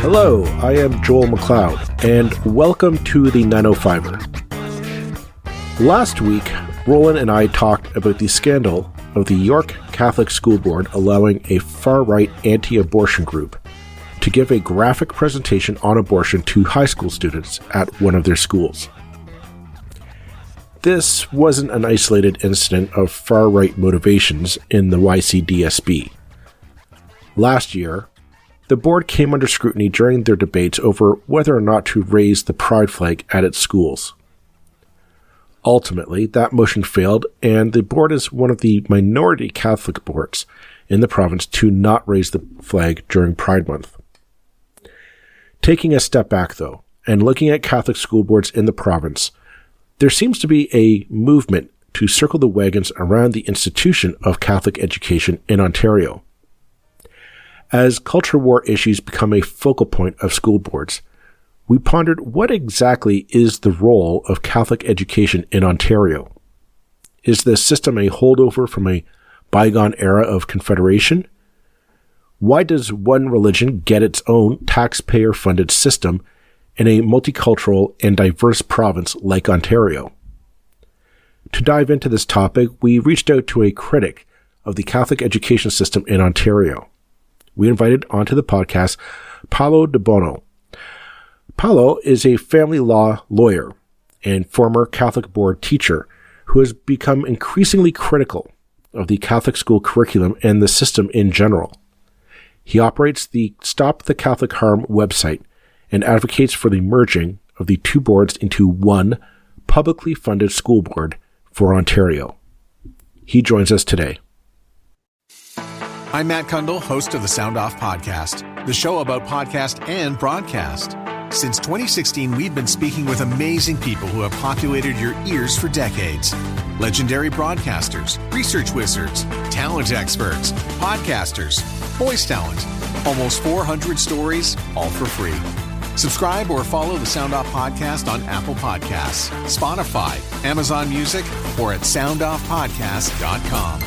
Hello, I am Joel McLeod, and welcome to the 905er. Last week, Roland and I talked about the scandal of the York Catholic School Board allowing a far-right anti-abortion group to give a graphic presentation on abortion to high school students at one of their schools. This wasn't an isolated incident of far-right motivations in the YCDSB. Last year, the board came under scrutiny during their debates over whether or not to raise the pride flag at its schools. Ultimately, that motion failed, and the board is one of the minority Catholic boards in the province to not raise the flag during Pride Month. Taking a step back, though, and looking at Catholic school boards in the province, there seems to be a movement to circle the wagons around the institution of Catholic education in Ontario. As culture war issues become a focal point of school boards, we pondered what exactly is the role of Catholic education in Ontario. Is the system a holdover from a bygone era of confederation? Why does one religion get its own taxpayer-funded system in a multicultural and diverse province like Ontario? To dive into this topic, we reached out to a critic of the Catholic education system in Ontario. We invited onto the podcast Paolo de Buono. Paolo is a family law lawyer and former Catholic board teacher who has become increasingly critical of the Catholic school curriculum and the system in general. He operates the Stop the Catholic Harm website and advocates for the merging of the two boards into one publicly funded school board for Ontario. He joins us today. I'm Matt Kundle, host of the Sound Off Podcast, the show about podcast and broadcast. Since 2016, we've been speaking with amazing people who have populated your ears for decades. Legendary broadcasters, research wizards, talent experts, podcasters, voice talent. Almost 400 stories, all for free. Subscribe or follow the Sound Off Podcast on Apple Podcasts, Spotify, Amazon Music, or at soundoffpodcast.com.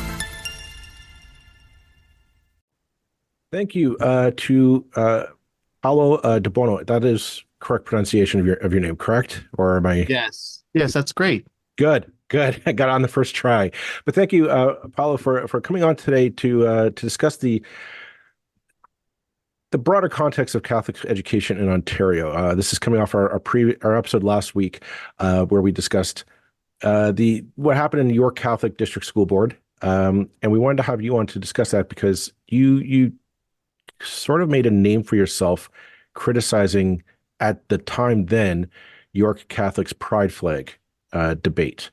Thank you to Paolo de Buono. That is correct pronunciation of your name, correct? Or am I? Yes, that's great. Good. I got on the first try. But thank you, Paolo, for coming on today to discuss the broader context of Catholic education in Ontario. This is coming off our episode last week, where we discussed what happened in the York Catholic District School Board, and we wanted to have you on to discuss that because you sort of made a name for yourself criticizing at the time then York Catholic's pride flag debate.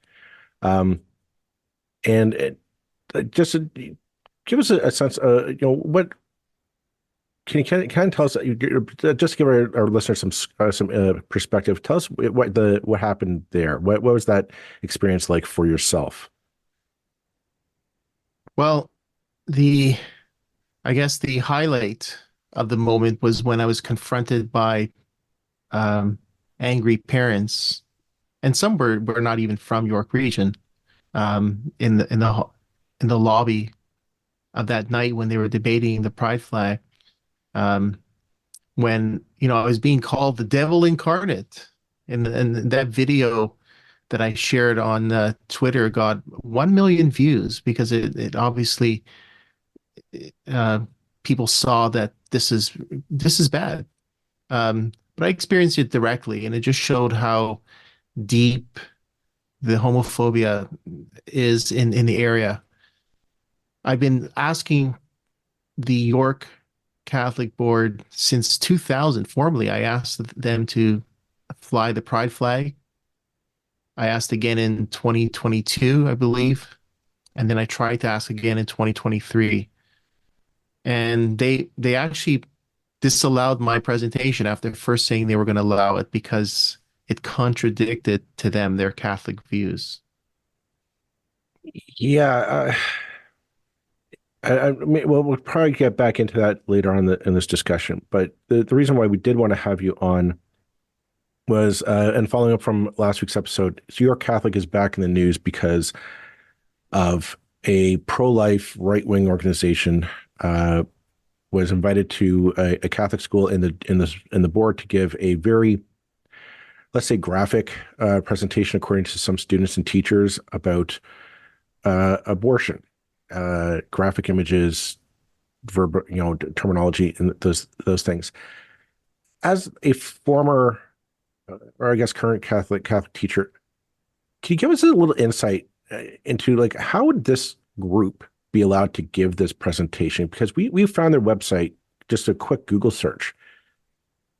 Just give us a sense, what can you tell us, just to give our listeners some perspective, tell us what happened there. What was that experience like for yourself? Well, I guess the highlight of the moment was when I was confronted by angry parents, and some were not even from York Region, in the lobby of that night when they were debating the pride flag. When I was being called the devil incarnate, and that video that I shared on Twitter got 1 million views because it obviously. People saw that this is bad, but I experienced it directly, and it just showed how deep the homophobia is in the area. I've been asking the York Catholic Board since 2000. Formally, I asked them to fly the pride flag. I asked again in 2022, I believe, and then I tried to ask again in 2023. And they actually disallowed my presentation after first saying they were going to allow it because it contradicted to them their Catholic views. Yeah, I mean, well, we'll probably get back into that later on in this discussion. But the reason why we did want to have you on was, and following up from last week's episode, so York Catholic is back in the news because of a pro-life right-wing organization was invited to a Catholic school in the board to give a very, let's say, graphic presentation, according to some students and teachers, about abortion, graphic images, verb, terminology, and those things. As a former, or I guess current Catholic teacher, can you give us a little insight into like how would this group be allowed to give this presentation? Because we found their website, just a quick Google search,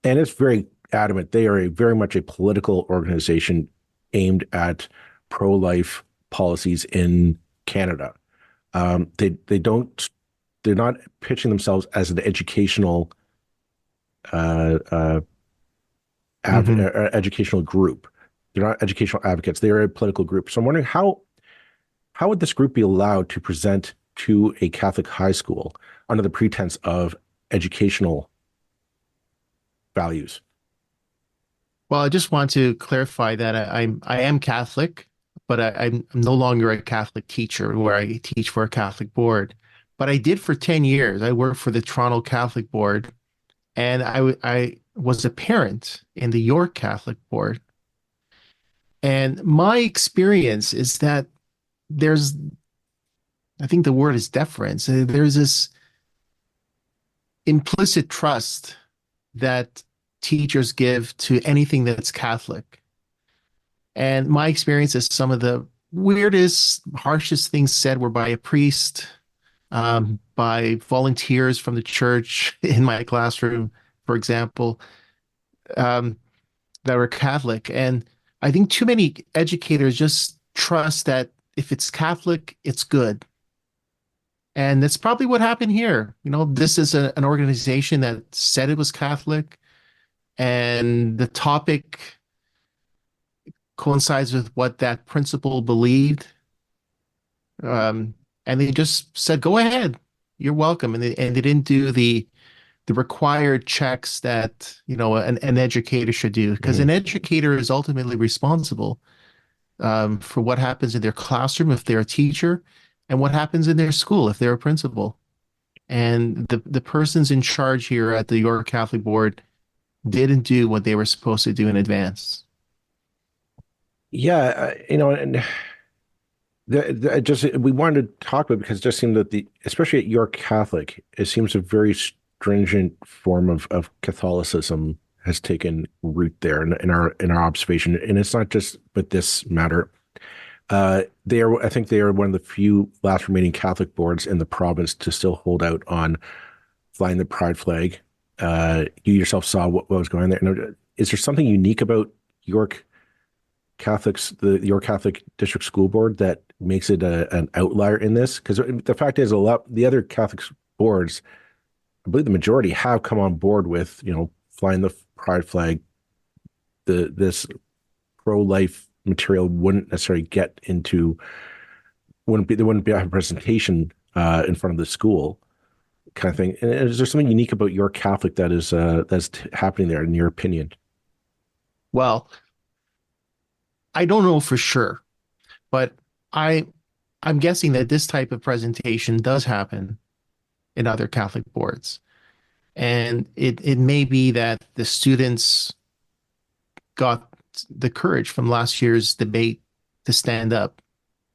and it's very adamant. They are very much a political organization aimed at pro-life policies in Canada. They're not pitching themselves as an educational educational group. They're not educational advocates. They're a political group. So I'm wondering how would this group be allowed to present to a Catholic high school under the pretense of educational values? Well, I just want to clarify that I am Catholic, but I'm no longer a Catholic teacher where I teach for a Catholic board. But I did for 10 years. I worked for the Toronto Catholic Board, and I was a parent in the York Catholic Board. And my experience is that there's, I think the word is deference. There's this implicit trust that teachers give to anything that's Catholic. And my experience is some of the weirdest, harshest things said were by a priest, by volunteers from the church in my classroom, for example, that were Catholic. And I think too many educators just trust that if it's Catholic, it's good. And that's probably what happened here. This is an organization that said it was Catholic, and the topic coincides with what that principal believed. And they just said, go ahead, you're welcome. And they didn't do the required checks that, an educator should do, because an educator is ultimately responsible for what happens in their classroom if they're a teacher, and what happens in their school if they're a principal. And the persons in charge here at the York Catholic Board didn't do what they were supposed to do in advance. Yeah, and we wanted to talk about it because it just seemed that especially at York Catholic, it seems a very stringent form of Catholicism has taken root there in our observation, and it's not just with this matter. I think they are one of the few last remaining Catholic boards in the province to still hold out on flying the pride flag. You yourself saw what was going on there. Is there something unique about York the York Catholic District School Board that makes it an outlier in this? Because the fact is, the other Catholic boards, I believe the majority, have come on board with flying the pride flag. This pro-life material wouldn't necessarily there wouldn't be a presentation in front of the school, kind of thing. And is there something unique about York Catholic that's happening there, in your opinion? Well, I don't know for sure, but I'm guessing that this type of presentation does happen in other Catholic boards. And it may be that the students got the courage from last year's debate to stand up,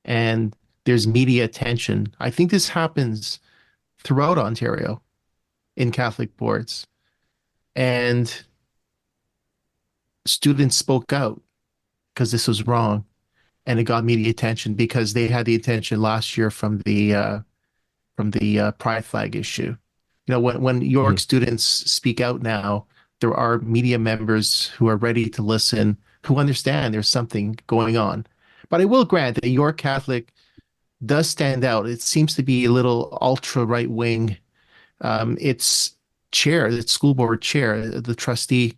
and there's media attention. I think this happens throughout Ontario in Catholic boards. And students spoke out because this was wrong, and it got media attention because they had the attention last year from the pride flag issue. When York students speak out now, there are media members who are ready to listen, who understand there's something going on. But I will grant that York Catholic does stand out. It seems to be a little ultra right wing. Its school board chair, the trustee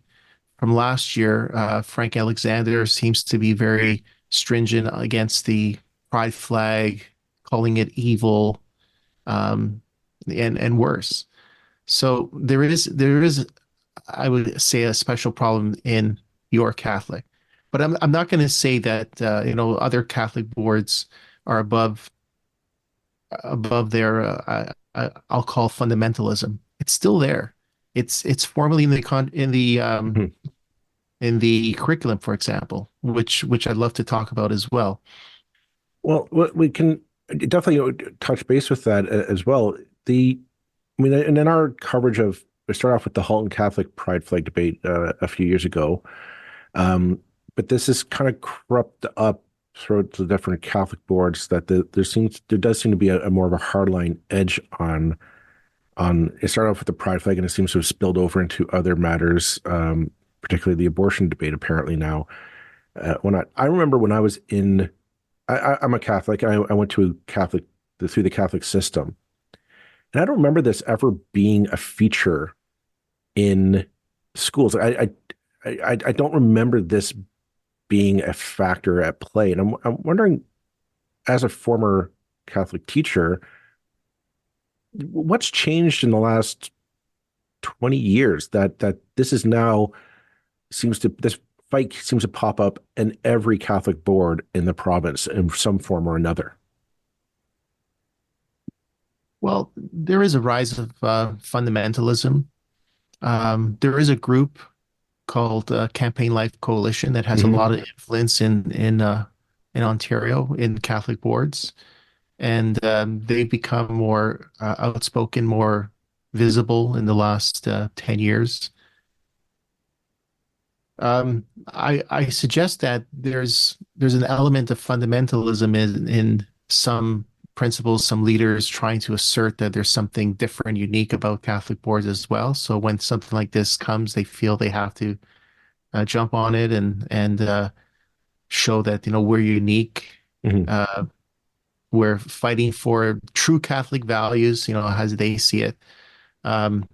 from last year, Frank Alexander, seems to be very stringent against the pride flag, calling it evil, and worse. So there is, I would say, a special problem in York Catholic, but I'm not going to say that other Catholic boards are above their I'll call fundamentalism. it's still there. It's formally in the Mhm. in the curriculum, for example, which I'd love to talk about as well. Well, we can definitely touch base with that as well. I mean, and in our coverage of, we start off with the Halton Catholic Pride Flag debate a few years ago, um, but this is kind of crept up throughout the different Catholic boards that there does seem to be a more of a hardline edge on. It started off with the Pride Flag, and it seems to have spilled over into other matters, particularly the abortion debate. Apparently now, I remember when I was in, I'm a Catholic. I went to a Catholic through the Catholic system. And I don't remember this ever being a feature in schools. I don't remember this being a factor at play. And I'm wondering, as a former Catholic teacher, what's changed in the last 20 years that this is now this fight seems to pop up in every Catholic board in the province in some form or another. Well, there is a rise of fundamentalism. There is a group called Campaign Life Coalition that has a Hmm. lot of influence in Ontario in Catholic boards, and they've become more outspoken, more visible in the last 10 years. I suggest that there's an element of fundamentalism in some principles, some leaders trying to assert that there's something different, unique about Catholic boards as well. So when something like this comes, they feel they have to jump on it and show that we're unique. Hmm. Uh, we're fighting for true Catholic values, as they see it. Um,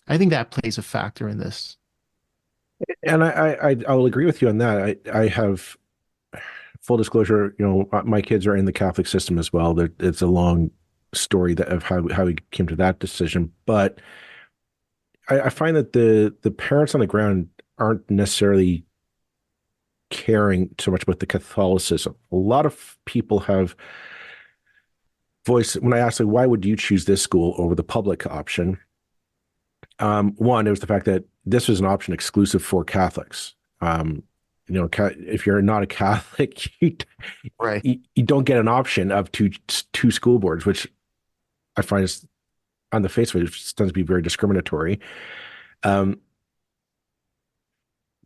I think that plays a factor in this. And I will agree with you on that. I have full disclosure, my kids are in the Catholic system as well. It's a long story that of how we came to that decision, but I find that the parents on the ground aren't necessarily caring so much about the Catholicism. A lot of people have voiced when I asked, like, why would you choose this school over the public option? One, it was the fact that this was an option exclusive for Catholics. If you're not a Catholic, Right. you don't get an option of two school boards, which I find is on the face of it, it tends to be very discriminatory. Um,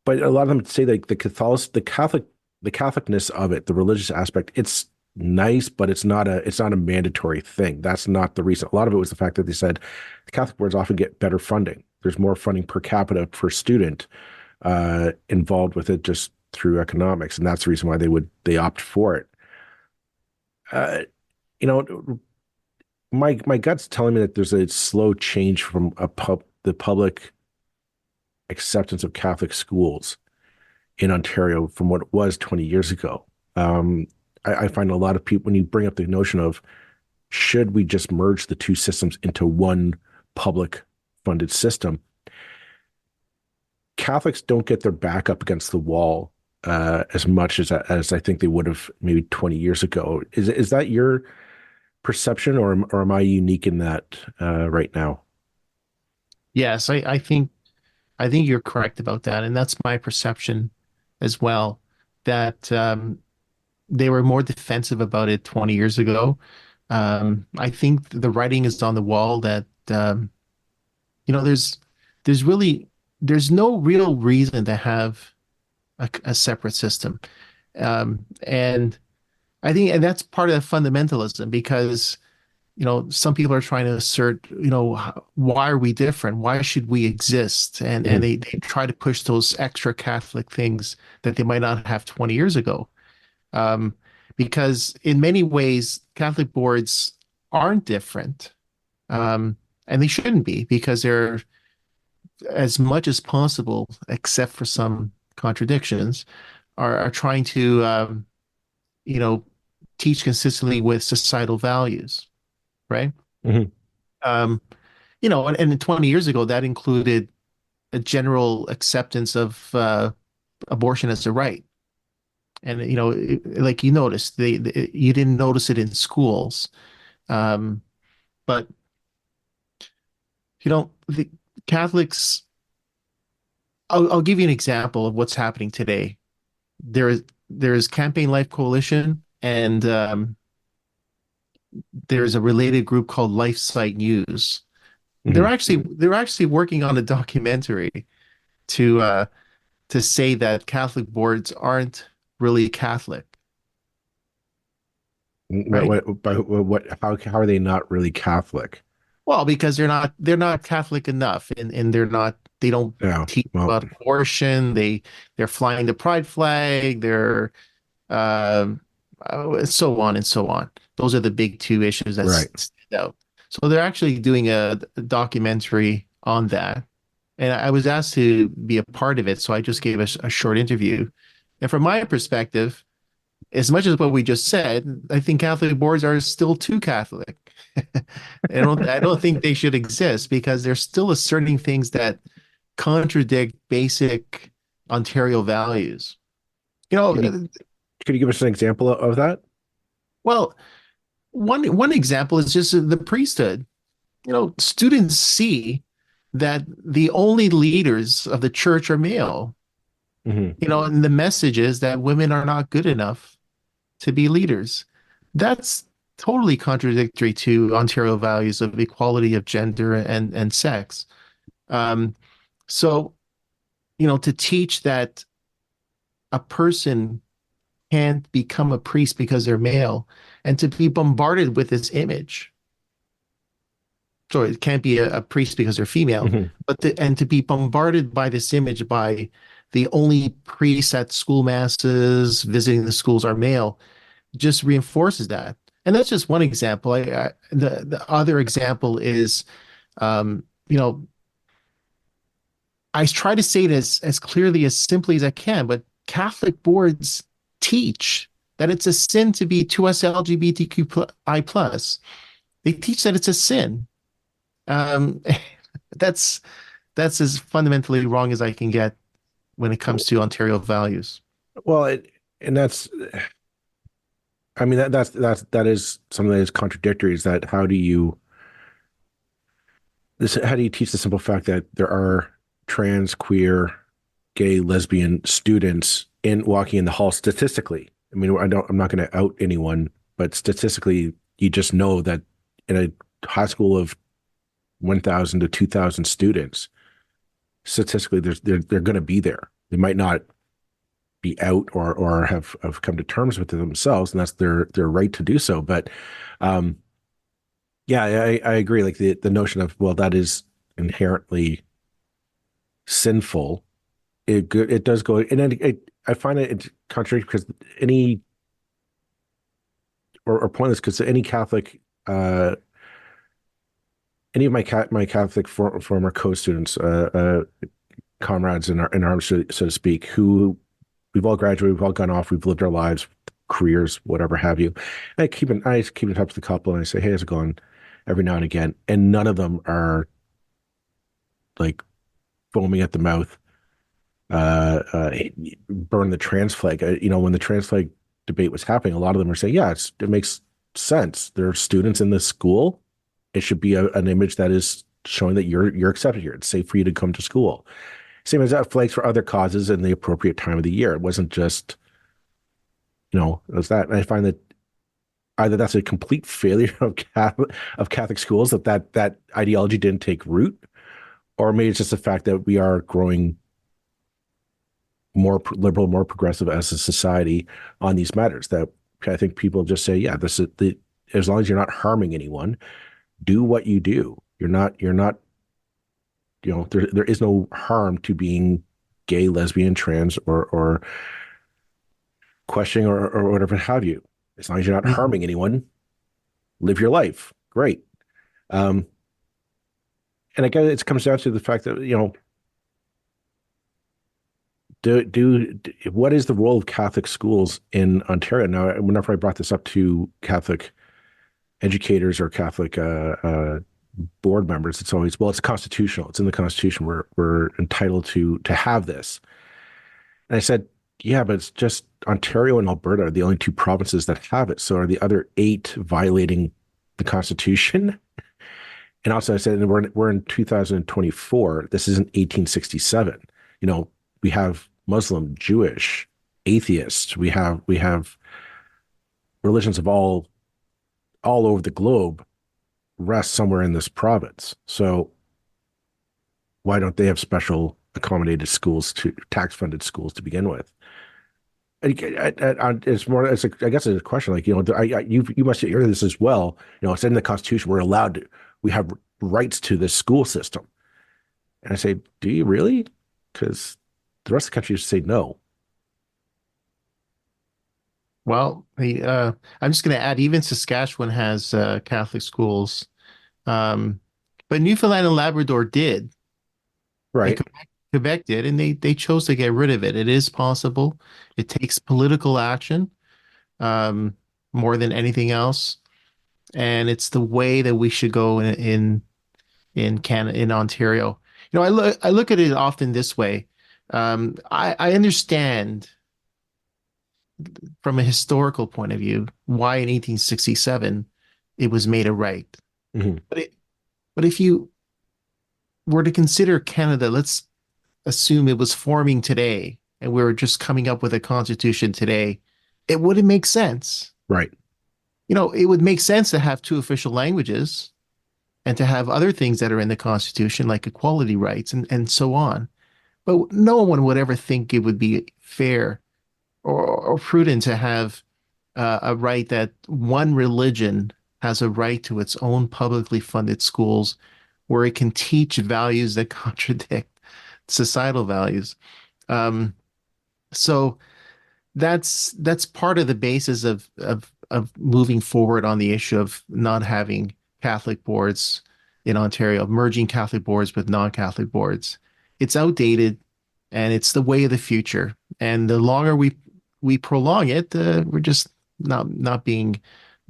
but a lot of them say like the Catholicness of it, the religious aspect, it's nice, but it's not a mandatory thing. That's not the reason. A lot of it was the fact that they said the Catholic boards often get better funding. There's more funding per capita per student involved with it just through economics, and that's the reason why they opt for it. Uh, you know, my gut's telling me that there's a slow change from the public acceptance of Catholic schools in Ontario from what it was 20 years ago. Um, I find a lot of people, when you bring up the notion of should we just merge the two systems into one public funded system, Catholics don't get their back up against the wall as much as I think they would have maybe 20 years ago. Is that your perception, or am I unique in that right now? Yes, I think you're correct about that, and that's my perception as well. That they were more defensive about it 20 years ago. I think the writing is on the wall that you know there's really there's no real reason to have a separate system, and I think and that's part of fundamentalism because some people are trying to assert, why are we different? Why should we exist? And Mhm. they try to push those extra Catholic things that they might not have 20 years ago. Um, because in many ways, Catholic boards aren't different. And they shouldn't be because they're as much as possible, except for some contradictions, are trying to, you know, teach consistently with societal values, right? Mhm. Um, and 20 years ago, that included a general acceptance of abortion as a right. And, like you noticed, you didn't notice it in schools. Um, but The Catholics, I'll give you an example of what's happening today. There is Campaign Life Coalition, and there's a related group called Life Site News. They're Hmm. actually they're actually working on a documentary to uh, to say that Catholic boards aren't really Catholic, right? How are they not really Catholic? Well, because they're not Catholic enough, and they don't Yeah. teach Well, about abortion. They're flying the pride flag. They're so on and so on. Those are the big two issues that right. stand out. So they're actually doing a documentary on that, and I was asked to be a part of it, so I just gave a short interview. And from my perspective, as much as what we just said, I think Catholic boards are still too Catholic. I don't think they should exist because they're still asserting things that contradict basic Ontario values. You know, Could you could you give us an example of that? well, one example is just the priesthood. Students see that the only leaders of the church are male. Hmm. And the message is that women are not good enough to be leaders. That's totally contradictory to Ontario values of equality of gender and sex. Um, so, to teach that a person can't become a priest because they're male and to be bombarded with this image. So it can't be a priest because they're female, Hmm. and to be bombarded by this image by the only priests at school masses visiting the schools are male just reinforces that. And that's just one example. The other example is, um, you know, I try to say it as clearly as simply as I can, but Catholic boards teach that it's a sin to be to us LGBTQI plus. They teach that it's a sin. Um, that's that's as fundamentally wrong as I can get when it comes to Ontario values. Well, and that's, I mean, that is something that is contradictory. Is that how do you teach the simple fact that there are trans, queer, gay, lesbian students in walking in the hall statistically? I mean, I'm not going to out anyone, but statistically, you just know that in a high school of 1,000 to 2,000 students, statistically, they're going to be there. They might not be out or have come to terms with it themselves, and that's their right to do so. But um, yeah, I agree. Like the notion of, well, that is inherently sinful. It does go, and then I find it's contradictory because any or pointless because any Catholic, any of my Catholic former co-students, comrades in arms, so to speak, who we've all graduated, we've all gone off, we've lived our lives, careers, whatever have you. I keep in touch with the couple and I say, hey, how's it going? Every now and again, and none of them are like foaming at the mouth, burn the trans flag. When the trans flag debate was happening, a lot of them were saying, yeah, it makes sense. There are students in this school. It should be an image that is showing that you're accepted here. It's safe for you to come to school. Same as that flags for other causes in the appropriate time of the year. It wasn't just, it was that. And I find that either that's a complete failure of Catholic schools that ideology didn't take root, or maybe it's just the fact that we are growing more liberal, more progressive as a society on these matters. That I think people just say, yeah, this is as long as you're not harming anyone, do what you do. You're not, there is no harm to being gay, lesbian, trans, or questioning or whatever have you. As long as you're not Mhm. harming anyone, live your life. Great. Um, and again, it comes down to the fact that, what is the role of Catholic schools in Ontario? Now, whenever I brought this up to Catholic educators or Catholic board members, it's always, well, it's constitutional. It's in the Constitution. We're entitled to have this. And I said, yeah, but it's just Ontario and Alberta are the only two provinces that have it. So are the other eight violating the Constitution? And also, I said we're in 2024. This isn't 1867. You know, we have Muslim, Jewish, atheists. We have religions of all over the globe rest somewhere in this province. So why don't they have special accommodated schools, to tax funded schools to begin with? It's more. I guess it's a question. Like, you know, you must hear this as well. You know, it's in the Constitution. We're allowed to. We have rights to this school system. And I say, do you really? Because the rest of the country just say no. Well, I'm just going to add, even Saskatchewan has Catholic schools, um, but Newfoundland and Labrador did, and Right. Quebec did, and they chose to get rid of it. It is possible. It takes political action, um, more than anything else, and it's the way that we should go in Canada, in Ontario. You know, I look at it often this way. I understand from a historical point of view why in 1867 it was made a right. Hmm. But but if you were to consider Canada, let's assume it was forming today and we were just coming up with a constitution today, it wouldn't make sense. Right. You know, it would make sense to have two official languages and to have other things that are in the constitution like equality rights and so on. But no one would ever think it would be fair or prudent to have a right that one religion has a right to its own publicly funded schools where it can teach values that contradict societal values. Um, so that's part of the basis of moving forward on the issue of not having Catholic boards in Ontario, merging Catholic boards with non-Catholic boards. It's outdated and it's the way of the future. And the longer we prolong it, we're just not being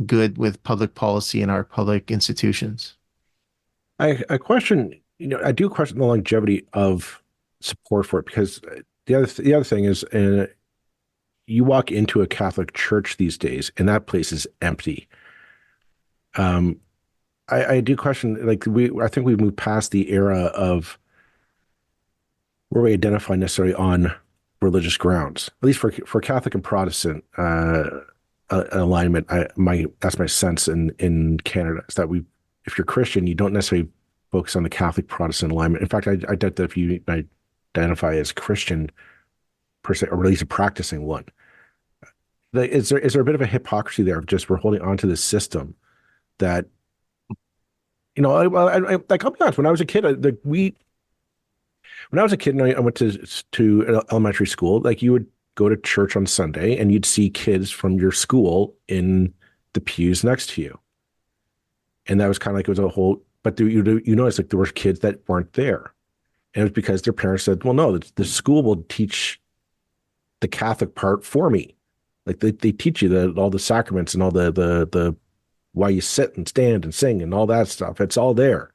good with public policy in our public institutions. I question, you know, I do question the longevity of support for it because the other thing is, you walk into a Catholic church these days, and that place is empty. Um, I do question, like, I think we've moved past the era of where we identify necessarily on religious grounds, at least for Catholic and Protestant alignment. That's my sense in Canada, is that if you're Christian, you don't necessarily focus on the Catholic Protestant alignment. In fact, I doubt that if you identify as Christian per se, or at least a practicing one, is there a bit of a hypocrisy there of just we're holding on to this system that, you know, like, I'll be honest, when I was a kid, when I was a kid and I went to elementary school, like, you would go to church on Sunday and you'd see kids from your school in the pews next to you. And that was kind of like, it was a whole, but you notice, like, there were kids that weren't there. And it was because their parents said, well, no, the school will teach the Catholic part for me. Like, they teach you all the sacraments and all the why you sit and stand and sing and all that stuff. It's all there.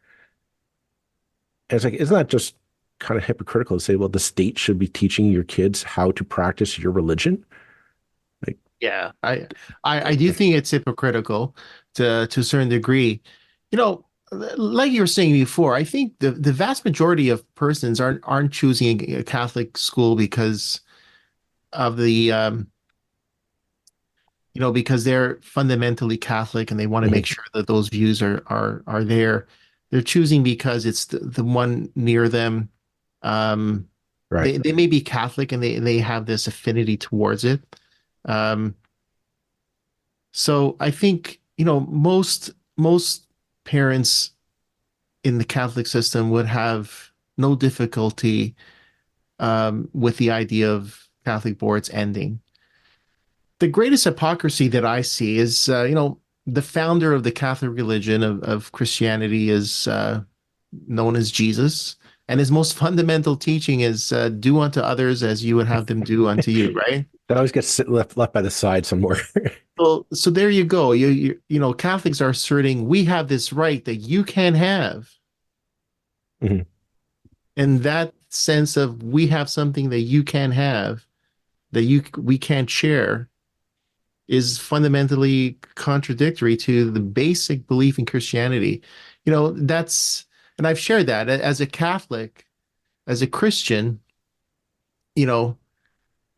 And it's like, isn't that just kind of hypocritical to say, well, the state should be teaching your kids how to practice your religion? Like, Yeah, I do think it's hypocritical to a certain degree. You know, like you were saying before, I think the vast majority of persons aren't choosing a Catholic school because of the because they're fundamentally Catholic and they want to mhm, make sure that those views are there. They're choosing because it's the one near them. Um, right. they may be Catholic and they have this affinity towards it. Um, so I think, most parents in the Catholic system would have no difficulty with the idea of Catholic boards ending. The greatest hypocrisy that I see is, the founder of the Catholic religion of Christianity is known as Jesus, and his most fundamental teaching is do unto others as you would have them do unto you, right? That always gets left by the side somewhere. So there you go. Catholics are asserting we have this right that you can have, Mhm. and that sense of we have something that you can have that we can't share is fundamentally contradictory to the basic belief in Christianity. That's, and I've shared that as a Catholic, as a Christian, you know,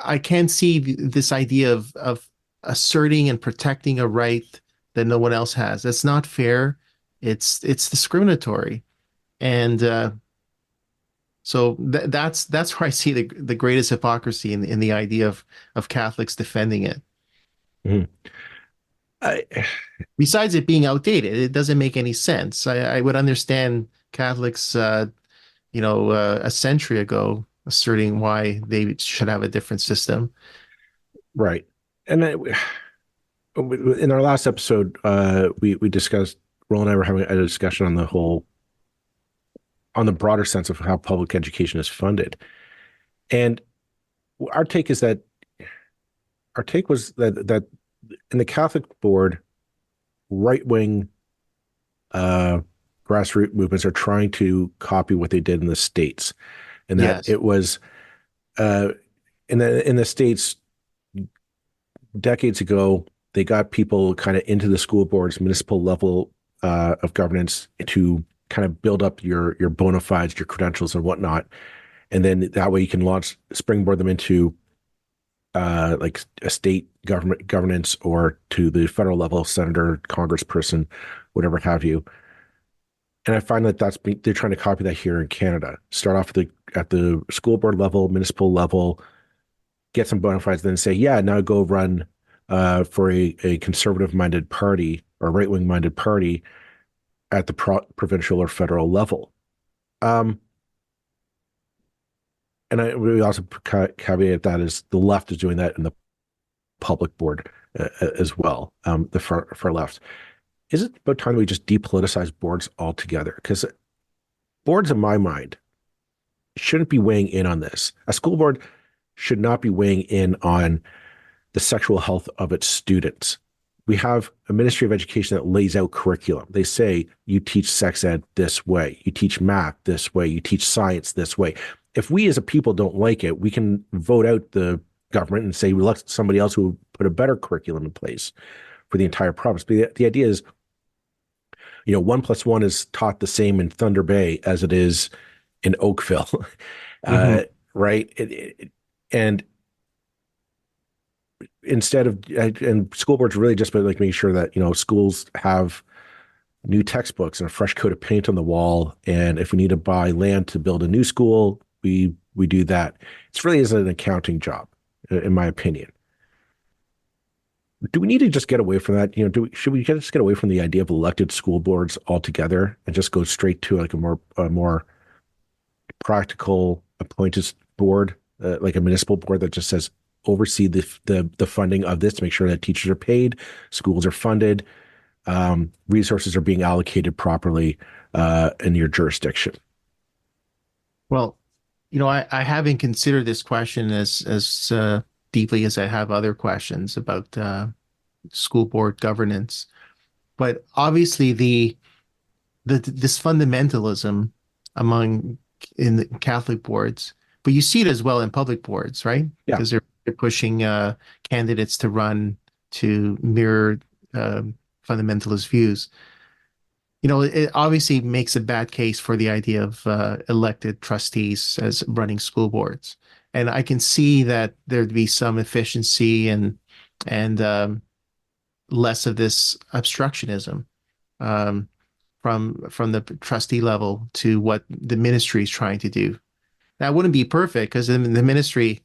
I can see this idea of asserting and protecting a right that no one else has. That's not fair. It's discriminatory, and so that's where I see the greatest hypocrisy in the idea of Catholics defending it. Mhm. I, Besides it being outdated, it doesn't make any sense. I would understand Catholics, a century ago asserting why they should have a different system. right. And in our last episode, we discussed, Roland and I were having a discussion on on the broader sense of how public education is funded. And our take is that our take was that in the Catholic board, right wing grassroots movements are trying to copy what they did in the States, and that Yes. it was uh, in the States decades ago, they got people kind of into the school boards, municipal level of governance to kind of build up your bona fides, your credentials, and whatnot, and then that way you can springboard them into like a state government governance or to the federal level, senator, congressperson, whatever have you. And I find that they're trying to copy that here in Canada. Start off at the school board level, municipal level, get some bona fides, then say, yeah, now go run for a conservative-minded party or right-wing-minded party at the provincial or federal level. Um, and we also caveat that is the left is doing that in the public board as well, the far left. Is it about time we just depoliticize boards altogether? Because boards, in my mind, shouldn't be weighing in on this. A school board should not be weighing in on the sexual health of its students. We have a Ministry of Education that lays out curriculum. They say you teach sex ed this way, you teach math this way, you teach science this way. If we as a people don't like it, we can vote out the government and say we elect somebody else who will put a better curriculum in place for the entire province. But the idea is, 1+1 is taught the same in Thunder Bay as it is in Oakville, Hmm. right? And instead of, and school boards really just about like making sure that, schools have new textbooks and a fresh coat of paint on the wall. And if we need to buy land to build a new school, we do that. It's really is an accounting job, in my opinion. Do we need to just get away from that? Should we just get away from the idea of elected school boards altogether and just go straight to like a more practical appointed board, like a municipal board that just says oversee the funding of this to make sure that teachers are paid, schools are funded, resources are being allocated properly in your jurisdiction? Well, I haven't considered this question as deeply as I have other questions about school board governance. But obviously, this fundamentalism among in the Catholic boards, but you see it as well in public boards, right? Yeah. Because they're pushing candidates to run to mirror fundamentalist views. It obviously makes a bad case for the idea of elected trustees as running school boards. And I can see that there'd be some efficiency and less of this obstructionism um, from the trustee level to what the ministry is trying to do. That wouldn't be perfect because the ministry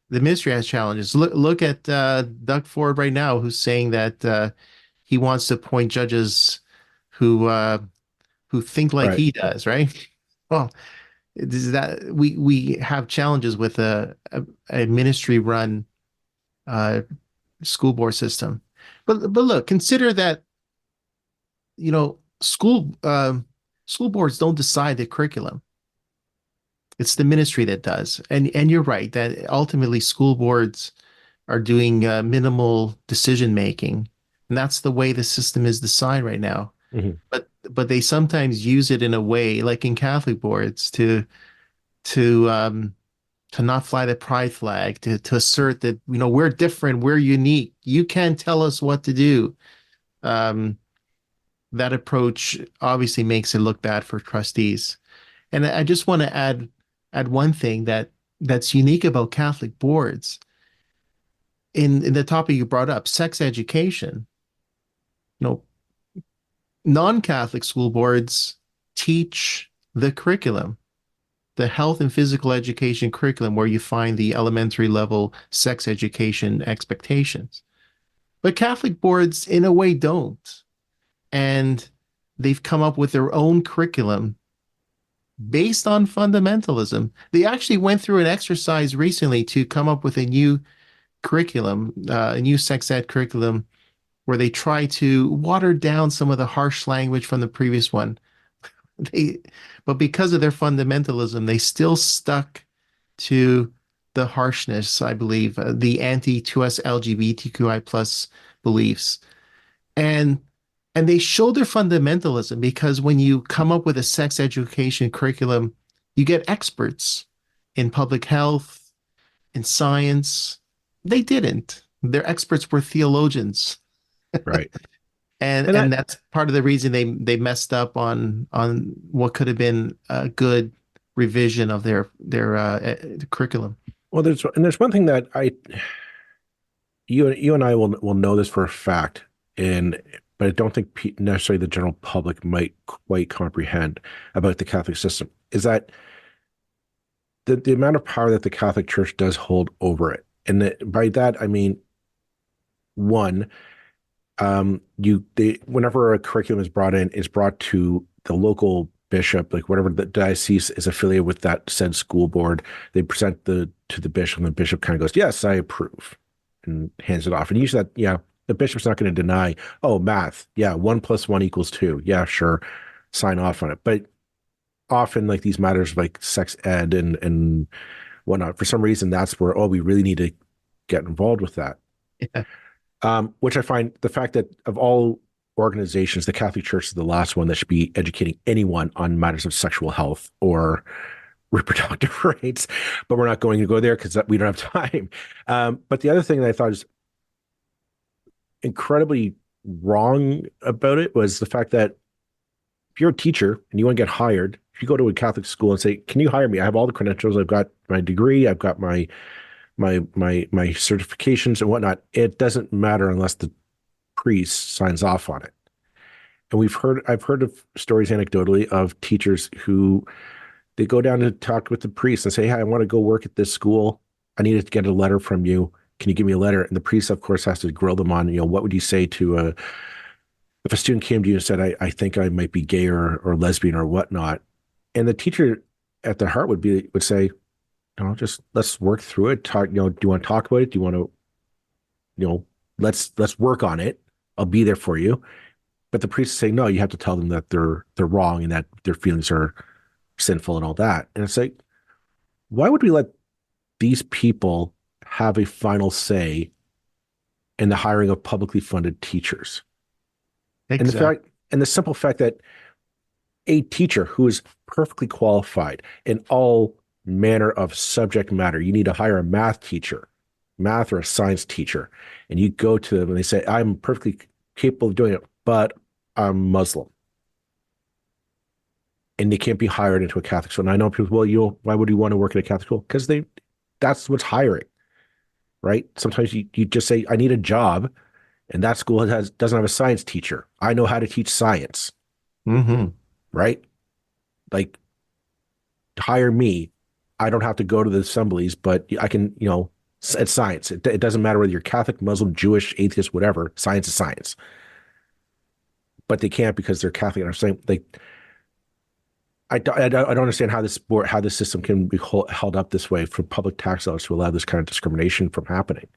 has challenges. Look at Doug Ford right now, who's saying that he wants to appoint judges who uh, who think like Right. he does, right? Well, is that we have challenges with a ministry run uh, school board system, but look, consider that school boards don't decide the curriculum. It's the ministry that does, and you're right that ultimately school boards are doing minimal decision making, and that's the way the system is designed right now. Mhm. But they sometimes use it in a way, like in Catholic boards, to to not fly the pride flag, to assert that we're different, we're unique. You can't tell us what to do. Um, that approach obviously makes it look bad for trustees. And I just want to add one thing that's unique about Catholic boards in the topic you brought up, sex education. You know, non-Catholic school boards teach the curriculum, the health and physical education curriculum, where you find the elementary level sex education expectations. But Catholic boards, in a way, don't. And they've come up with their own curriculum based on fundamentalism. They actually went through an exercise recently to come up with a new curriculum, a new sex ed curriculum, where they try to water down some of the harsh language from the previous one. They, but because of their fundamentalism, they still stuck to the harshness, I believe, the anti-2S LGBTQI plus beliefs. And and they show their fundamentalism because when you come up with a sex education curriculum, you get experts in public health, in science. They didn't. Their experts were theologians. Right. And And and that, that's part of the reason they messed up on what could have been a good revision of their curriculum. well, there's one thing that you and I will know this for a fact, and but I don't think necessarily the general public might quite comprehend about the Catholic system is that the amount of power that the Catholic Church does hold over it, and by that I mean one, whenever a curriculum is brought in, it's brought to the local bishop, like whatever the diocese is affiliated with that said school board. They present to the bishop, and the bishop kind of goes, "Yes, I approve," and hands it off. And usually that, yeah, the bishop's not going to deny, "Oh, math, yeah, 1 + 1 = 2. Yeah, sure, sign off on it." But often, like these matters like sex ed and whatnot, for some reason, that's where, oh, we really need to get involved with that. Yeah. Which I find the fact that of all organizations, the Catholic Church is the last one that should be educating anyone on matters of sexual health or reproductive rights, but we're not going to go there because we don't have time. But the other thing that I thought is incredibly wrong about it was the fact that if you're a teacher and you want to get hired, if you go to a Catholic school and say, "Can you hire me? I have all the credentials. I've got my degree. I've got my certifications and whatnot." It doesn't matter unless the priest signs off on it. And I've heard of stories anecdotally of teachers who they go down to talk with the priest and say, "Hey, I want to go work at this school. I need to get a letter from you. Can you give me a letter?" And the priest, of course, has to grill them on, what would you say to if a student came to you and said, I think I might be gay or lesbian or whatnot. And the teacher at their heart would say, just let's work through it. Talk, do you want to talk about it? Do you want to, let's work on it. I'll be there for you. But the priest is saying, no, you have to tell them that they're wrong and that their feelings are sinful and all that. And it's like, why would we let these people have a final say in the hiring of publicly funded teachers? Exactly. And the simple fact that a teacher who is perfectly qualified in all manner of subject matter, you need to hire a math teacher, math or a science teacher, and you go to them and they say, "I'm perfectly capable of doing it, but I'm Muslim." And they can't be hired into a Catholic school. And I know people, well, why would you want to work at a Catholic school? Because that's what's hiring, right? Sometimes you just say, "I need a job," and that school doesn't have a science teacher. I know how to teach science, Mm-hmm. right? Like, hire me. I don't have to go to the assemblies, but I can, it's science. It doesn't matter whether you're Catholic, Muslim, Jewish, atheist, whatever. Science is science. But they can't because they're Catholic. And I'm saying, like, I don't understand how this system can be held up this way for public tax dollars to allow this kind of discrimination from happening.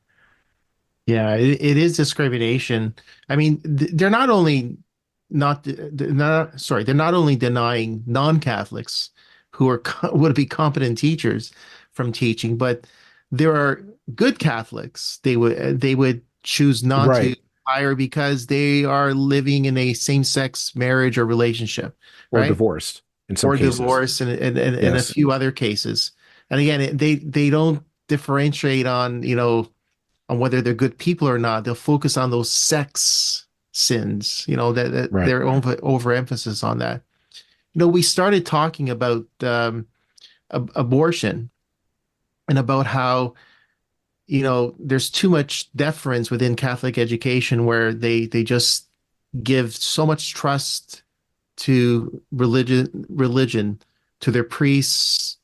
Yeah, it is discrimination. I mean, they're not only not they're not sorry, they're not only denying non-Catholics who would be competent teachers from teaching, but there are good Catholics they would choose not to Right. hire because they are living in a same-sex marriage or relationship, Or right? divorced in some Or cases. divorce and a Yes. few other cases. And again, they don't differentiate on whether they're good people or not. They'll focus on those sins, that Right. their overemphasis on that. We started talking about abortion and about how, there's too much deference within Catholic education where they just give so much trust to religion, to their priests,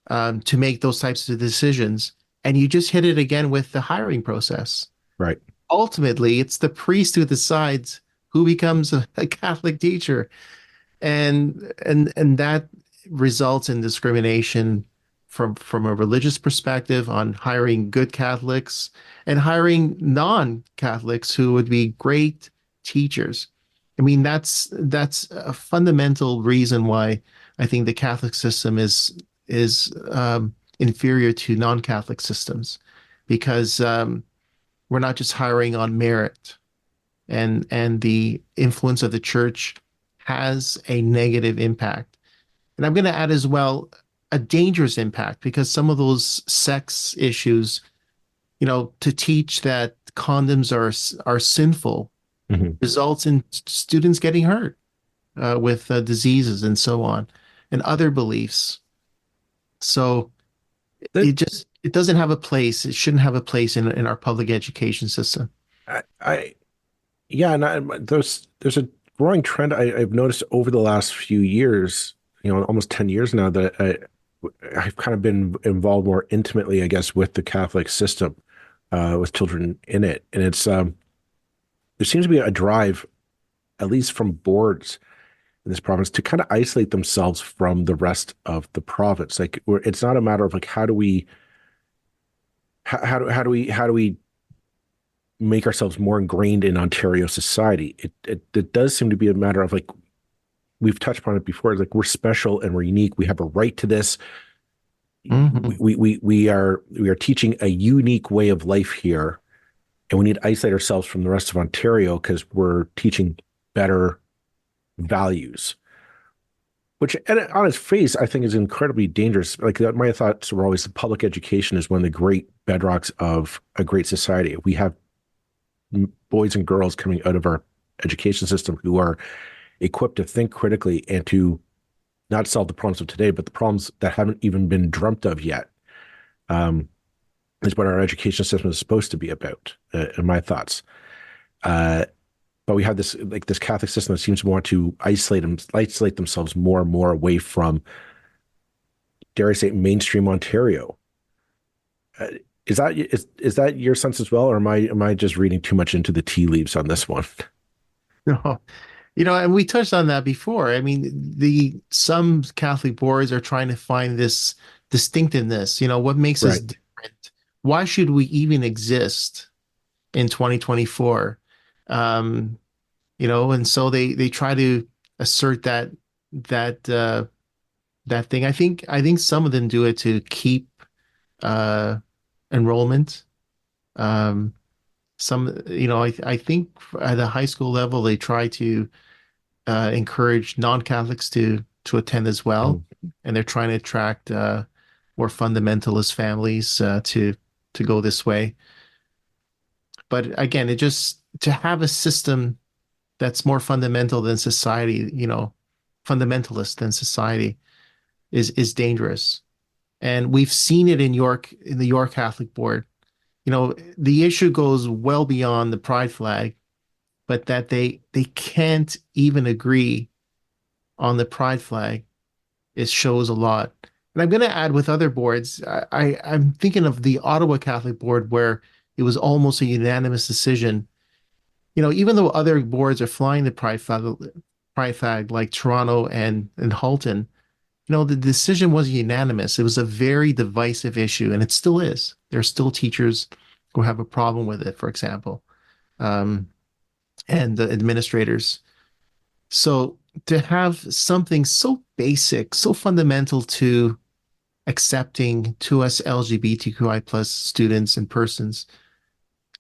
to make those types of decisions. And you just hit it again with the hiring process. Right. Ultimately, it's the priest who decides who becomes a Catholic teacher, and that results in discrimination from a religious perspective on hiring good Catholics and hiring non-Catholics who would be great teachers. I mean, that's a fundamental reason why I think the Catholic system is inferior to non-Catholic systems, because we're not just hiring on merit, and the influence of the church has a negative impact. And I'm going to add as well a dangerous impact, because some of those sex issues, to teach that condoms are sinful, Hmm. results in students getting hurt with diseases and so on, and other beliefs. So That it doesn't have a place. It shouldn't have a place in our public education system. I yeah, and there's a growing trend I've noticed over the last few years, almost 10 years now, that I've kind of been involved more intimately, I guess, with the Catholic system, with children in it. And there seems to be a drive, at least from boards in this province, to kind of isolate themselves from the rest of the province. Like, it's not a matter of like, how do we make ourselves more ingrained in Ontario society. It does seem to be a matter of like, we've touched upon it before. It's like, we're special and we're unique. We have a right to this. Mhm. We are teaching a unique way of life here, and we need to isolate ourselves from the rest of Ontario because we're teaching better values. Which, and on its face, I think is incredibly dangerous. Like, my thoughts were always, the public education is one of the great bedrocks of a great society. We have boys and girls coming out of our education system who are equipped to think critically and to not solve the problems of today, but the problems that haven't even been dreamt of yet. Um, is what our education system is supposed to be about, in my thoughts. Uh, but we have this Catholic system that seems to want to isolate themselves more and more away from, dare I say, mainstream Ontario. Uh, is that your sense as well, or am I just reading too much into the tea leaves on this one? No. And we touched on that before. I mean, the some Catholic boards are trying to find this distinctiveness. What makes us Right. different? Why should we even exist in 2024? Um, and so they try to assert that that thing. I think some of them do it to keep uh enrollment. Um, I think at the high school level they try to encourage non-Catholics to attend as well, Mm. and they're trying to attract more fundamentalist families to go this way. But again, it just to have a system that's more fundamental than society, fundamentalist than society is dangerous. And we've seen it in the York Catholic Board. The issue goes well beyond the pride flag, but that they can't even agree on the pride flag, it shows a lot. And I'm going to add with other boards, I'm thinking of the Ottawa Catholic Board where it was almost a unanimous decision. Even though other boards are flying the pride flag like Toronto and Halton, the decision was unanimous. It was a very divisive issue, and it still is. There are still teachers who have a problem with it, for example, um, and the administrators. So to have something so basic, so fundamental to accepting to us LGBTQI plus students and persons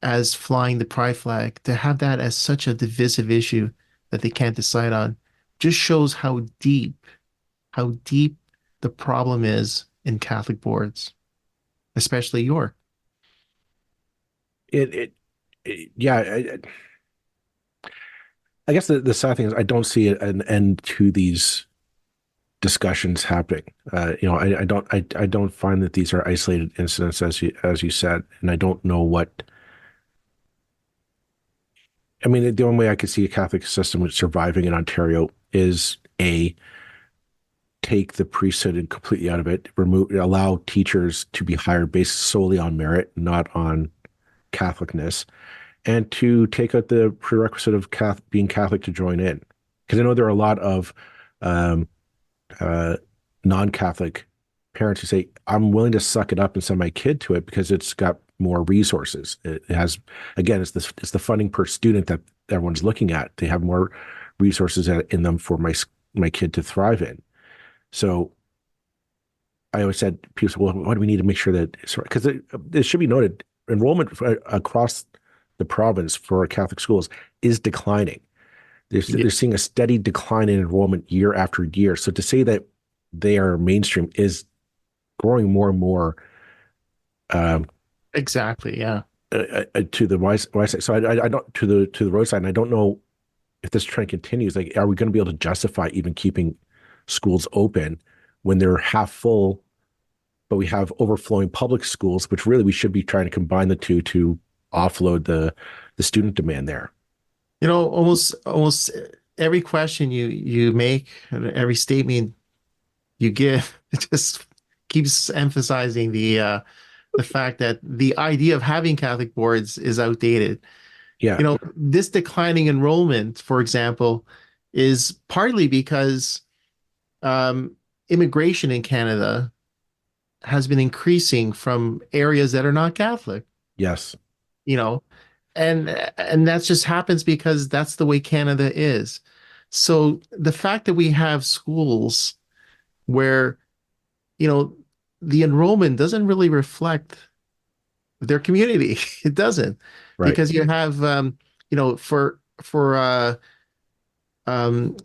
as flying the pride flag, to have that as such a divisive issue that they can't decide on, just shows how deep the problem is in Catholic boards, especially York. Yeah. I guess the sad thing is I don't see an end to these discussions happening. I don't find that these are isolated incidents, as you said, and I don't know what. I mean, the only way I could see a Catholic system surviving in Ontario is take the priesthood completely out of it, allow teachers to be hired based solely on merit, not on Catholicness, and to take out the prerequisite of being Catholic to join in. Because I know there are a lot of um, non-Catholic parents who say, I'm willing to suck it up and send my kid to it because it's got more resources. It has, again, it's the funding per student that everyone's looking at. They have more resources in them for my kid to thrive in. So I always said, people say, well, why do we need to make sure that, because it should be noted, enrollment across the province for Catholic schools is declining. They're seeing a steady decline in enrollment year after year. So to say that they are mainstream is growing more and more. Exactly. Yeah. To the wise side. So I don't to the road side. And I don't know if this trend continues. Like, are we going to be able to justify even keeping schools open when they're half full, but we have overflowing public schools, which really we should be trying to combine the two to offload the student demand there. Almost every question you make, every statement you give, it just keeps emphasizing the fact that the idea of having Catholic boards is outdated. Yeah. This declining enrollment, for example, is partly because immigration in Canada has been increasing from areas that are not Catholic. Yes. You know, and that just happens because that's the way Canada is. So the fact that we have schools where, the enrollment doesn't really reflect their community. It doesn't, Right. because you have, for um,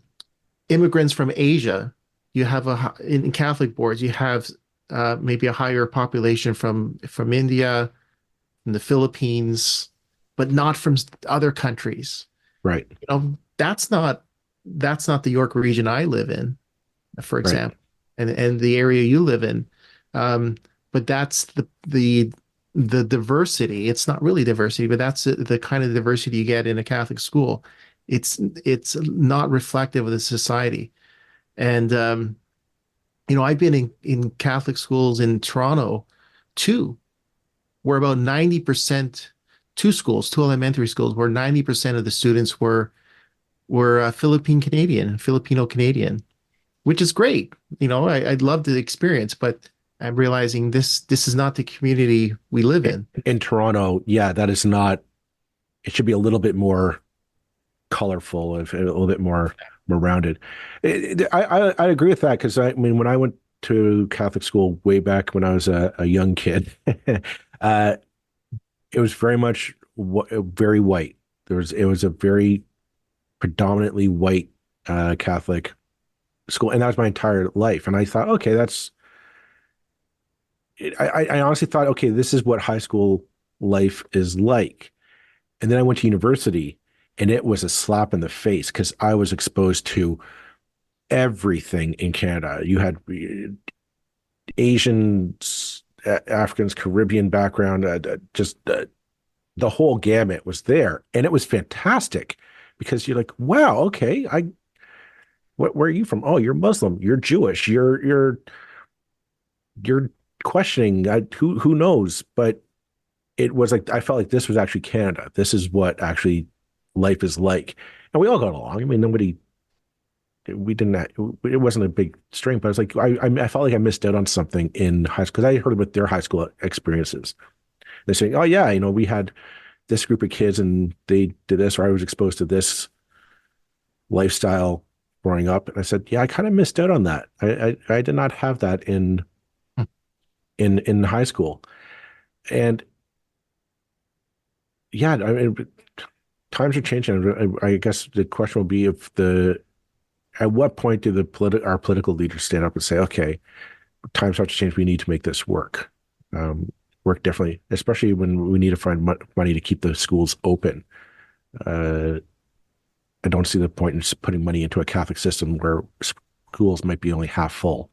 immigrants from Asia, you have in Catholic boards, you have maybe a higher population from India, from the Philippines, but not from other countries. Right. That's not the York region I live in, for Right. example, and the area you live in. But that's the diversity. It's not really diversity, but that's the kind of diversity you get in a Catholic school. It's not reflective of the society. And I've been in Catholic schools in Toronto too, where about 90%, two elementary schools, where 90% of the students were Filipino Canadian, which is great. I'd love the experience, but I'm realizing this is not the community we live in. In Toronto, yeah, that is not. It should be a little bit more colorful, a little bit more rounded. I agree with that, because I mean, when I went to Catholic school way back when I was a young kid, it was very much very white. It was a very predominantly white Catholic school, and that was my entire life. And I thought, okay, I honestly thought, okay, this is what high school life is like. And then I went to university, and it was a slap in the face, because I was exposed to everything in Canada. You had Asians, Africans, Caribbean background, just the whole gamut was there. And it was fantastic, because you're like, wow, okay, where are you from? Oh, you're Muslim, you're Jewish, you're questioning, who knows? But it was like, I felt like this was actually Canada. This is what actually life is like. And we all got along. I mean, it wasn't a big strain, but I was like, I felt like I missed out on something in high school, because I heard about their high school experiences. They're saying, oh yeah, we had this group of kids and they did this, or I was exposed to this lifestyle growing up. And I said, yeah, I kind of missed out on that. I did not have that in high school. And yeah, I mean, times are changing. I guess the question will be, at what point do our political leaders stand up and say, okay, times have to change. We need to make this work differently, especially when we need to find money to keep the schools open. I don't see the point in just putting money into a Catholic system where schools might be only half full,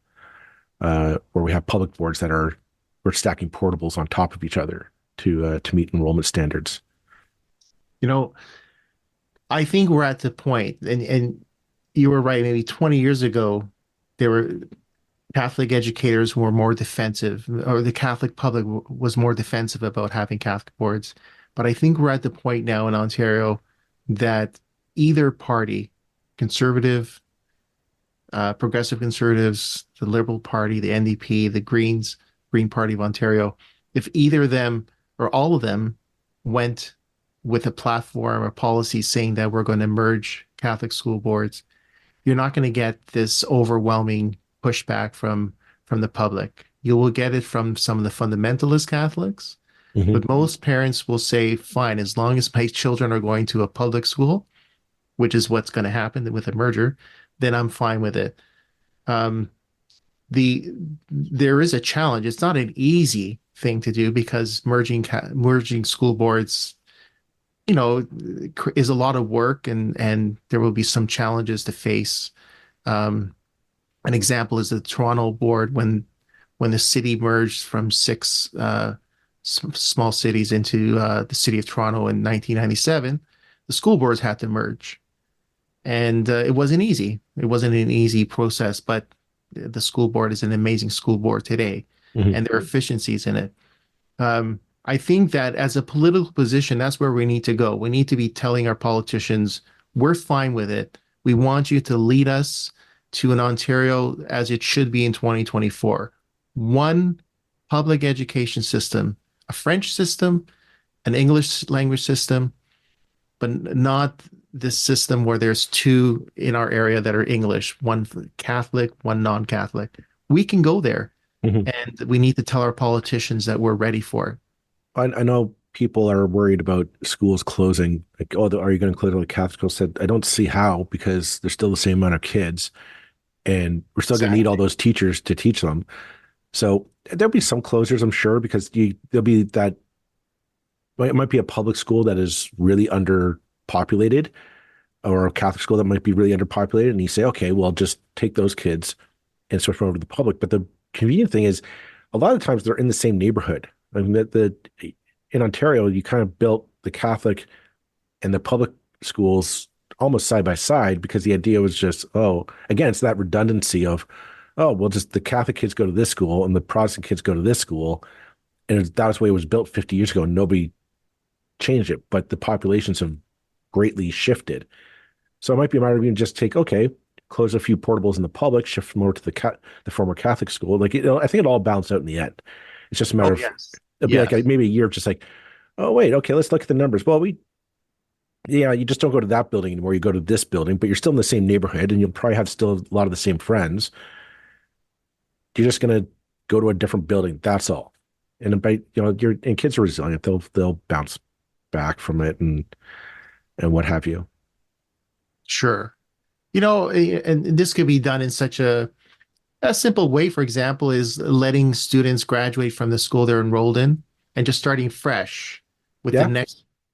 where we have public boards that are we're stacking portables on top of each other to meet enrollment standards. You know, I think we're at the point, and you were right, maybe 20 years ago, there were Catholic educators were more defensive, or the Catholic public was more defensive about having Catholic boards. But I think we're at the point now in Ontario that either party, conservative, progressive conservatives, the Liberal Party, the NDP, the Greens, Green Party of Ontario, if either of them or all of them went with a platform or policy saying that we're going to merge Catholic school boards, you're not going to get this overwhelming pushback from the public. You will get it from some of the fundamentalist Catholics, Mm-hmm. but most parents will say, fine, as long as my children are going to a public school, which is what's going to happen with a merger, then I'm fine with it. Um, there is a challenge. It's not an easy thing to do because merging school boards, is a lot of work, and there will be some challenges to face. Um, an example is the Toronto board when the city merged from six small cities into the city of Toronto in 1997. The school boards had to merge, and it wasn't easy. It wasn't an easy process, but the school board is an amazing school board today, Mm-hmm. and there are efficiencies in it. I think that as a political position, that's where we need to go. We need to be telling our politicians, we're fine with it. We want you to lead us to an Ontario as it should be in 2024. One public education system, a French system, an English language system, but not this system where there's two in our area that are English, one Catholic, one non-Catholic. We can go there, Mm-hmm. and we need to tell our politicians that we're ready for it. I know people are worried about schools closing. Like, oh, are you going to close the Catholic school? Said, I don't see how because there's still the same amount of kids, and we're still going to need all Exactly. those teachers to teach them. So there'll be some closures, I'm sure, because there'll be that. Well, it might be a public school that is really underpopulated, or a Catholic school that might be really underpopulated, and you say, okay, well, just take those kids and switch them over to the public. But the convenient thing is, a lot of times they're in the same neighborhood. I mean, in Ontario, you kind of built the Catholic and the public schools almost side by side because the idea was just, oh, again, it's that redundancy of, oh, well, just the Catholic kids go to this school and the Protestant kids go to this school. And that's the way it was built 50 years ago. And nobody changed it, but the populations have greatly shifted. So it might be a matter of even just take, okay, close a few portables in the public, shift them over to the former Catholic school. Like, I think it all balanced out in the end. It's just a matter Oh, of, yes. it'll be like Yes. maybe a year of just like, oh, wait, okay, let's look at the numbers. Well, yeah, you just don't go to that building anymore. You go to this building, but you're still in the same neighborhood and you'll probably have still a lot of the same friends. You're just going to go to a different building. That's all. And by, and kids are resilient. They'll bounce back from it and what have you. Sure. And this could be done in such a simple way, for example, is letting students graduate from the school they're enrolled in and just starting fresh with the Yeah,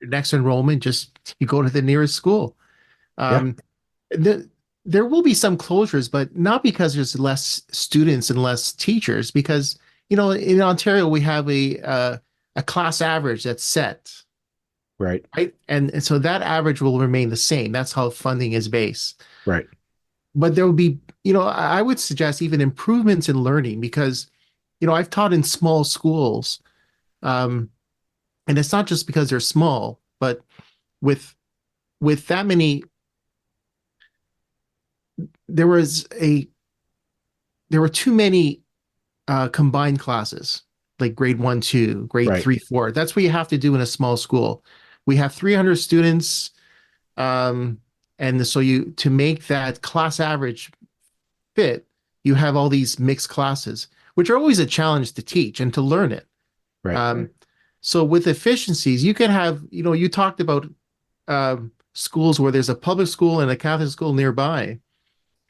next enrollment, just you go to the nearest school. yeah, Um, the, there will be some closures, but not because there's less students and less teachers, because in Ontario we have a class average that's set, right, right? And so that average will remain the same. That's how funding is based. right, But there would be, I would suggest even improvements in learning because, I've taught in small schools, um, and it's not just because they're small, but with that many, there was a there were too many combined classes, like grade 1, 2, grade right, 3, 4. That's what you have to do in a small school. We have 300 students, um, and so to make that class average fit, you have all these mixed classes, which are always a challenge to teach and to learn it. right, Um, so with efficiencies, you can have, you talked about schools where there's a public school and a Catholic school nearby,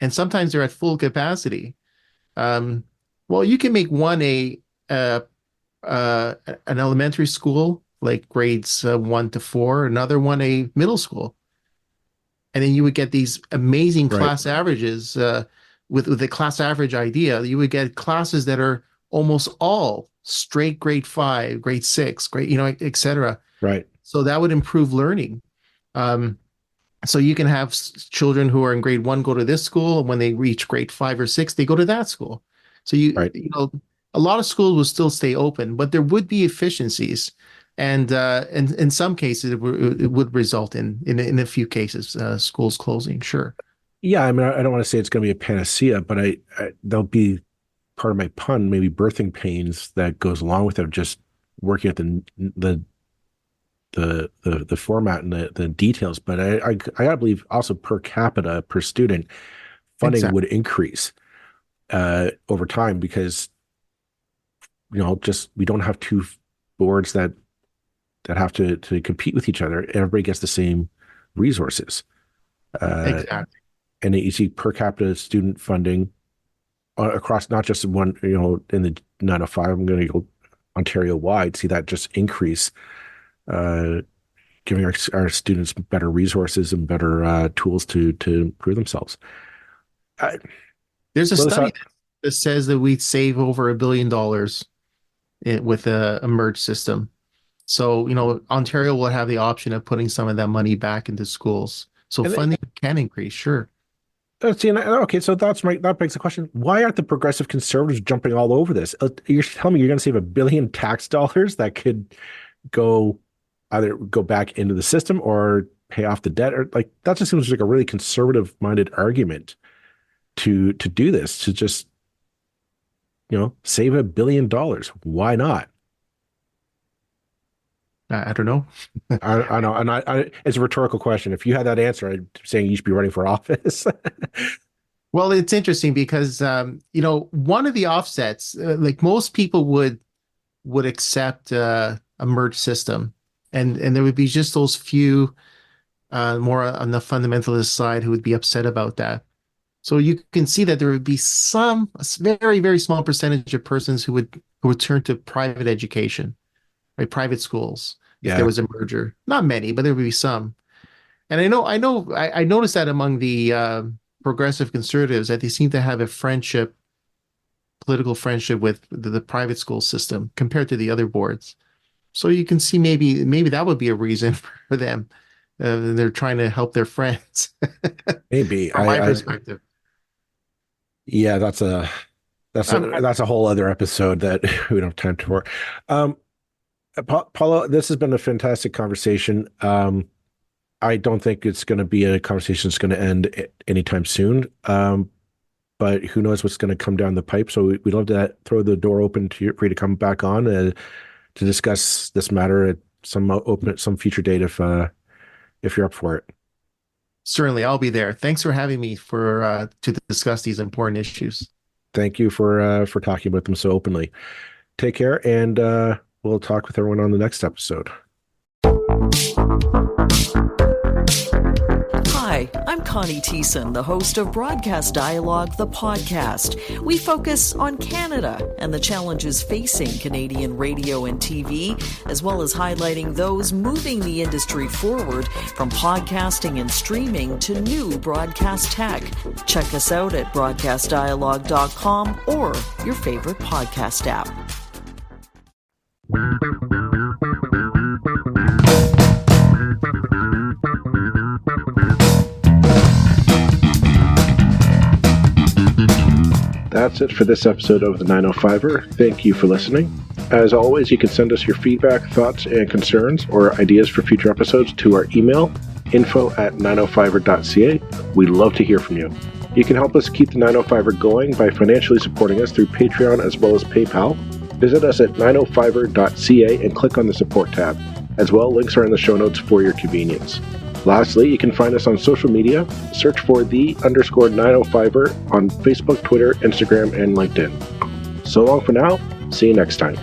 and sometimes they're at full capacity. Um, well, you can make one uh, an elementary school, like grades 1 to 4, another one a middle school. And then you would get these amazing Right. class averages with the class average idea. You would get classes that are almost all straight grade 5, grade 6, grade, et cetera. Right. So that would improve learning. So you can have children who are in grade 1 go to this school, and when they reach grade 5 or 6, they go to that school. So Right. a lot of schools will still stay open, but there would be efficiencies, and in some cases it would result in a few cases schools closing. Sure. Yeah, I mean, I don't want to say it's going to be a panacea, but there'll be part of my pun, maybe birthing pains that goes along with it, just working at the format and the details. But I gotta believe also per capita, per student, funding Exactly. would increase over time, because just we don't have two boards that have to compete with each other. Everybody gets the same resources. Exactly. And you see per capita student funding across not just one, in the 905, I'm going to go Ontario wide, see that just increase, giving our students better resources and better tools to improve themselves. There's a study that says that we'd save over $1 billion with a merged system. So, Ontario will have the option of putting some of that money back into schools. So funding can increase, sure. Okay, so that begs the question: why aren't the progressive conservatives jumping all over this? You're telling me you're going to save $1 billion tax dollars that could either go back into the system or pay off the debt, or that just seems like a really conservative-minded argument to do this, to just save $1 billion. Why not? I don't know. I know, and it's a rhetorical question. If you had that answer, I'm saying you should be running for office. Well, it's interesting because one of the offsets, like most people would accept a merged system, and there would be just those few more on the fundamentalist side who would be upset about that. So you can see that there would be a very, very small percentage of persons who would turn to private education, right? Private schools, if there was a merger. Not many, but there would be some. And I noticed that among the progressive conservatives, that they seem to have a political friendship with the private school system compared to the other boards. So you can see maybe that would be a reason for them. They're trying to help their friends. Maybe from my perspective. Yeah, that's a whole other episode that we don't have time for. Paolo, this has been a fantastic conversation. I don't think it's going to be a conversation that's going to end anytime soon. But who knows what's going to come down the pipe. So we'd love to throw the door open for you to come back on to discuss this matter at some future date if you're up for it. Certainly, I'll be there. Thanks for having me to discuss these important issues. Thank you for talking about them so openly. Take care, and we'll talk with everyone on the next episode. Hi, I'm Connie Thiessen, the host of Broadcast Dialogue, the podcast. We focus on Canada and the challenges facing Canadian radio and TV, as well as highlighting those moving the industry forward from podcasting and streaming to new broadcast tech. Check us out at broadcastdialogue.com or your favorite podcast app. That's it for this episode of the 905er. Thank you for listening. As always, you can send us your feedback, thoughts, and concerns or ideas for future episodes to our email, info@905er.ca. We'd love to hear from you. You can help us keep the 905er going by financially supporting us through Patreon as well as PayPal. Visit us at 905er.ca and click on the support tab. As well, links are in the show notes for your convenience. Lastly, you can find us on social media. Search for _905er on Facebook, Twitter, Instagram, and LinkedIn. So long for now. See you next time.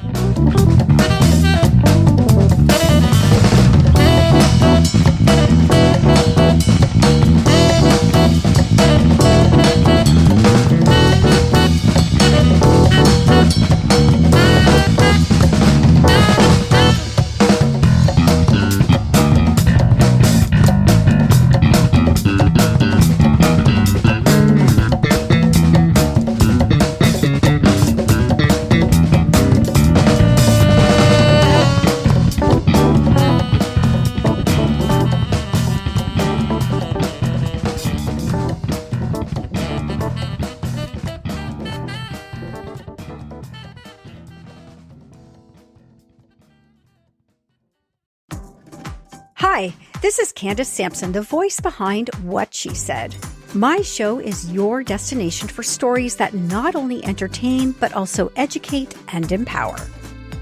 Hi, this is Candace Sampson, the voice behind What She Said. My show is your destination for stories that not only entertain, but also educate and empower.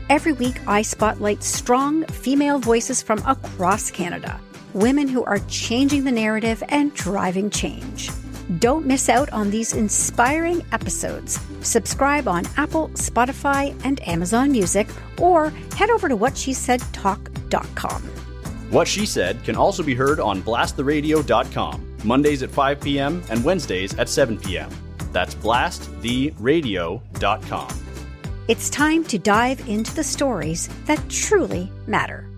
Every week, I spotlight strong female voices from across Canada, women who are changing the narrative and driving change. Don't miss out on these inspiring episodes. Subscribe on Apple, Spotify, and Amazon Music, or head over to whatshesaidtalk.com. What She Said can also be heard on blasttheradio.com, Mondays at 5 p.m. and Wednesdays at 7 p.m. That's blasttheradio.com. It's time to dive into the stories that truly matter.